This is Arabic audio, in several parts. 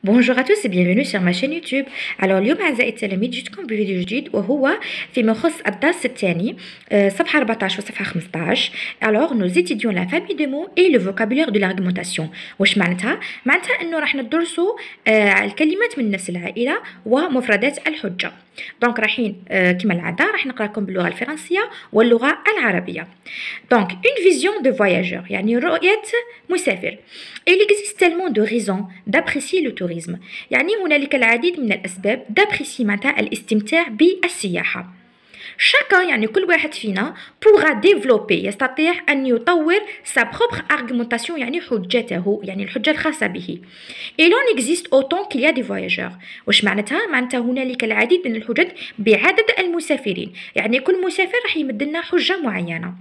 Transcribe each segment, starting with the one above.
Bonjour à tous et bienvenue sur ma chaîne YouTube. Alors اليوم أعزائي التلاميذ جيتكم بفيديو جديد وهو فيما يخص الدرس الثاني صفحة 14 وصفحة 15. Alors nous étudions la famille de mots et le vocabulaire de l'argumentation. واش معناتها؟ معناتها إنه راح ندرسوا الكلمات من نفس العائلة ومفردات الحجة. دونك رايحين كما العادة راح نقرأ لكم باللغة الفرنسية واللغة العربية. دونك une vision de voyageur يعني رؤية مسافر. Il existe tellement de raisons d'apprécier le tourisme. يعني هنالك العديد من الأسباب d'apprécier معناتها الاستمتاع بالسياحة. Chacun يعني كل واحد فينا pourra développer يستطيع أن يطور sa propre argumentation يعني حجته يعني الحجة الخاصة به. Et l'on existe autant qu'il y a des voyageurs. واش معناتها؟ معناتها هنالك العديد من الحجج بعدد المسافرين. يعني كل مسافر راح يمد لنا حجة معينة.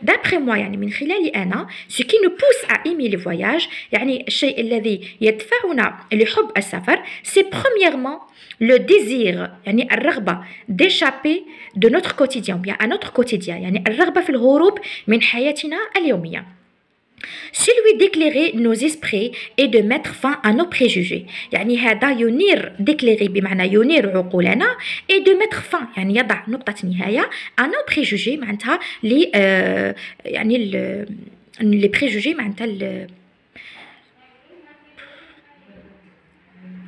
D'après moi يعني من خلالي أنا ce qui nous pousse à aimer les voyages يعني الشيء الذي يدفعنا لحب السفر c'est premièrement le désir يعني الرغبة d'échapper de notre quotidien bien à notre quotidien يعني الرغبة في الهروب من حياتنا اليومية. Celui d'éclairer nos esprits et de mettre fin à nos préjugés يعني هذا ينير d'éclairer بمعنى ينير عقولنا et de mettre fin يعني يضع نقطة نهاية à nos préjugés معناتها يعني les préjugés معناتها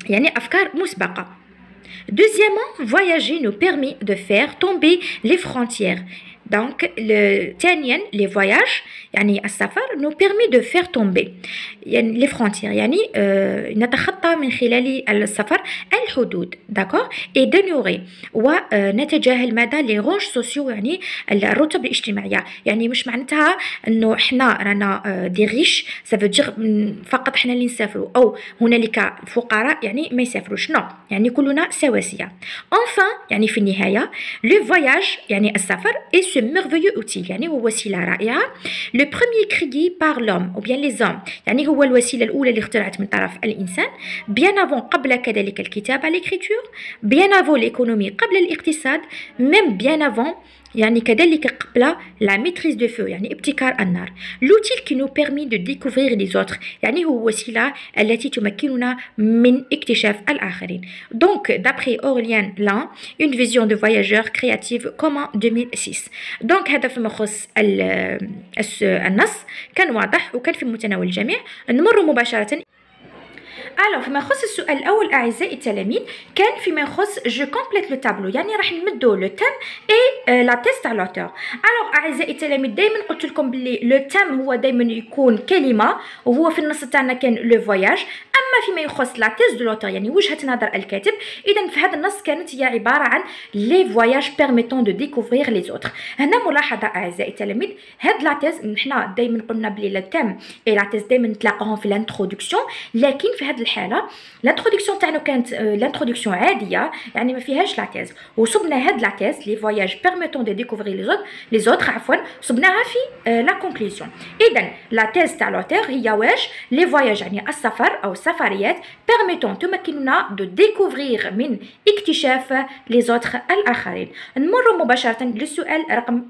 يعني أفكار مسبقة. Deuxièmement, voyager nous permet de faire tomber les frontières. Donc, ثانيا les voyages يعني السفر nous permet de faire tomber يعني les frontières يعني نتخطى من خلال السفر الحدود d'accord et d'ignorer ونتجاهل ماذا les ranges sociaux يعني الرتب الاجتماعية. يعني مش معناتها انه احنا رانا دي ريش ça veut dire فقط احنا اللي نسافروا او هنالك فقراء يعني ما يسافروش نو يعني كلنا سواسية. enfin يعني في النهاية le voyage يعني السفر et ce merveilleux outil يعني هو وسيلة رائعة le premier créé par l'homme ou bien les hommes يعني هو الوسيلة الأولى اللي اخترعت من طرف الإنسان bien avant قبل كذلك الكتابة l'écriture bien avant l'économie قبل الاقتصاد même bien avant يعني كذلك قبل la maîtrise de feu يعني ابتكار النار. l'outil qui nous permet de découvrir les autres يعني هو وسيلة التي تمكننا من اكتشاف الآخرين. donc d'après Aurélien Lin une vision de voyageur créative comme en 2006. donc هذا فيما يخص النص كان واضح وكان في متناول الجميع. نمر مباشرة. Alors فيما يخص السؤال الأول أعزائي التلاميذ كان فيما يخص جو كومبليت لو تابلو يعني راح نمدو لو تام اي لا تيست تاع لوتور. الوغ أعزائي التلاميذ دائما قلت لكم بلي لو تام هو دائما يكون كلمة وهو في النص تاعنا كان لو فواياج. أما فيما يخص لا تيست دو لوتور يعني وجهة نظر الكاتب إذا في هذا النص كانت هي عبارة عن لي فواياج بيرميتون دو ديكوفرير لي زوتر. هنا ملاحظة أعزائي التلاميذ هاد لا تيست نحنا دائما قلنا بلي لو تام اي لا تيست دائما نتلاقاهم في الانترودكسيون لكن في هذه الحالة الانترودكسيون تاعنا كانت الانترودكسيون عاديه يعني ما فيهاش لا تيز وصبنا هاد لا تيز لي فواياج بيرميتون دو ديكوفري لي زوتر عفوا صبناها في لا كونكلوزيون. اذا لا تيز تاع لوتور هي واش لي فواياج يعني السفر او السفريات بيرميتون تمكننا دو ديكوفرير من اكتشاف لي زوتر الاخرين. نمر مباشره للسؤال رقم.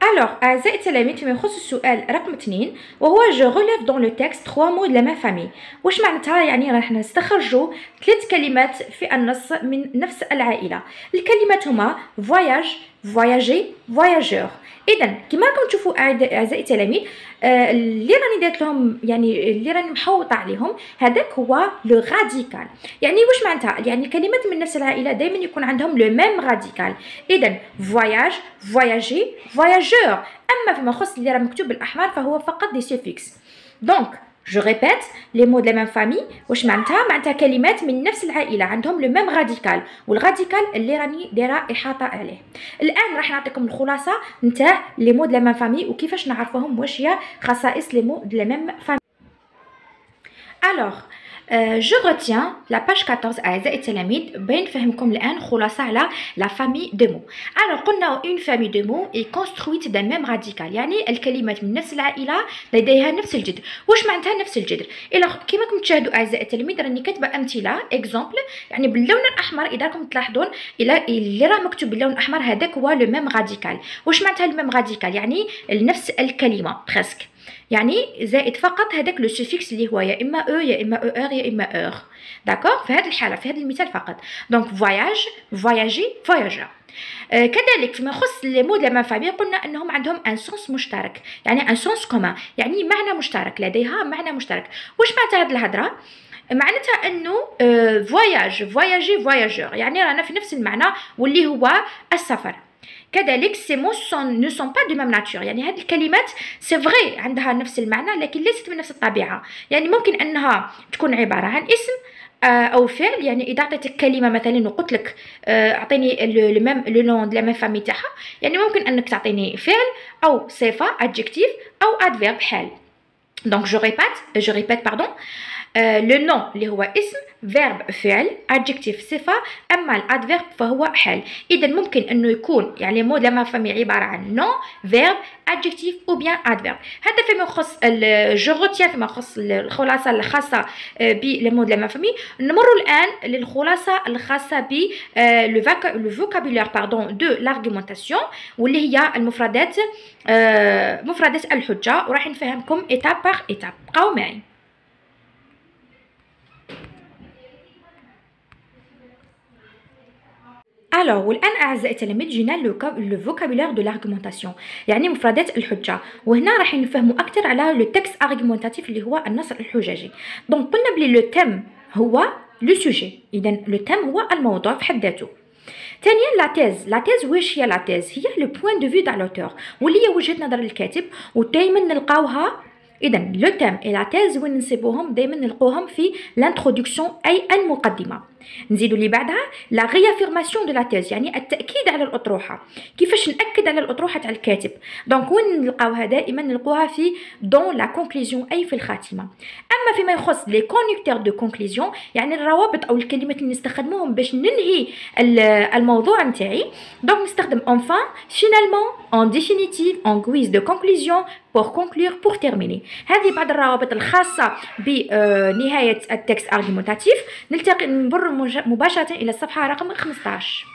Alors, أعزائي التلاميذ فيما يخص السؤال رقم 2 وهو je relève dans le texte 3 mots de la même famille. واش معناتها؟ يعني راح نستخرجوا 3 كلمات في النص من نفس العائلة. الكلمات هما voyage, voyager, voyageur. إذا كما راكم تشوفوا أعزائي التلاميذ اللي راني دارت لهم يعني اللي راني محوطة عليهم هذاك هو لو راديكال. يعني واش معناتها؟ يعني كلمات من نفس العائلة دائما يكون عندهم لو ميم راديكال. إذا voyage, voyager, voyageur. أما فيما يخص اللي راه مكتوب بالأحمر فهو فقط دي سوفيكس. دونك جو ريبيت لي مو دو لا ميم فامي واش معناتها؟ معناتها كلمات من نفس العائله عندهم لو ميم راديكال والراديكال اللي راني دايره احاطه عليه. الان راح نعطيكم الخلاصه نتاع لي مو دو لا ميم فامي وكيفاش نعرفوهم واش هي خصائص لي مو دو لا ميم فامي. Alors, je retiens la page 14 أعزائي التلاميذ بين نفهمكم الآن خلاصة على la famille de mots. Alors قلنا une famille de mots est construite d'un même radical يعني الكلمات من نفس العائلة لديها نفس الجذر. واش معناتها نفس الجذر؟ إلا كما راكم تشاهدوا أعزائي التلاميذ راني كاتبة أمثلة إكزامبل يعني باللون الأحمر إذا راكم تلاحظون إلا اللي راه مكتوب باللون الأحمر هذاك هو لو ميم راديكال. واش معناتها لو ميم راديكال؟ يعني نفس الكلمة بريسك. يعني زائد فقط هذاك لو سوفيكس اللي هو يا اما او يا اما او ار يا اما اور. داكوغ؟ في هذه الحاله في هذا المثال فقط. دونك فواياج، فواياجي، فواياجور. كذلك فيما يخص لي مو دو لا ميم فامي قلنا انهم عندهم ان سونس مشترك، يعني ان سونس كومان، يعني معنى مشترك، لديها معنى مشترك. واش معناتها هذه الهضره؟ معناتها انه فواياج، فواياجي، فواياجور، يعني رانا في نفس المعنى واللي هو السفر. كذلك سي مو نو سون با دو ميم ناتور، يعني هذه الكلمات سي فغي عندها نفس المعنى لكن ليست من نفس الطبيعه. يعني ممكن انها تكون عباره عن اسم او فعل. يعني اذا عطيتك كلمه مثلا وقلت لك اعطيني لو نون دو لا ميم فامي تاعها، يعني ممكن انك تعطيني فعل او صفه ادجكتيف او ادفيرب حال. دونك جو ريبيت باردون. لو نون اللي هو اسم، فيرب فعل، adjective صفة، أما الادفيرب فهو حال. إذا ممكن أنه يكون يعني مو لا فامي عبارة عن نون، فيرب، adjective أو بيان adverb. هذا فيما يخص جو روتيان فيما يخص الخلاصة الخاصة بلمو لا فامي. نمر الآن للخلاصة الخاصة ب لو فوكابولير باردون دو لارغيومونتاسيون واللي هي المفردات، مفردات الحجة، وراح نفهمكم إيتاب باغ إيتاب. بقاو معي. Alors والآن أعزائي التلاميذ جينا لو فوكابولير دو لارغيومونتاسيون، يعني مفردات الحجة، وهنا راح نفهموا أكثر على لو تكست ارغيومونتاتيف اللي هو النص الحججي. دونك قلنا بلي لو تيم هو لو سوجي، إذا لو تيم هو الموضوع في حد ذاته. ثانيا لا تيز واش هي لا تيز؟ هي لو بوين دو في تاع لوتور واللي هي وجهة نظر الكاتب، ودائما نلقاوها. إذا لو تيم اي لا تيز وين نسيبوهم دائما نلقوهم في لانترودكسيون أي المقدمة. نزيدو اللي بعدها لا ريافيرماسيون دو لا تيز، يعني التأكيد على الأطروحة. كيفاش نأكد على الأطروحة تاع الكاتب؟ دونك وين نلقاوها؟ دائما نلقوها في دون لا كونكليزيون أي في الخاتمة. أما فيما يخص لي كونيكتور دو كونكليزيون، يعني الروابط أو الكلمات اللي نستخدموهم باش ننهي الموضوع نتاعي، دونك نستخدم enfin, finalement, en définitive, en guise de conclusion, pour conclure, pour terminer. هذه بعض الروابط الخاصة بنهاية التكست ارغيومونتاتيف. نلتقي نمر مباشرة إلى الصفحة رقم 15.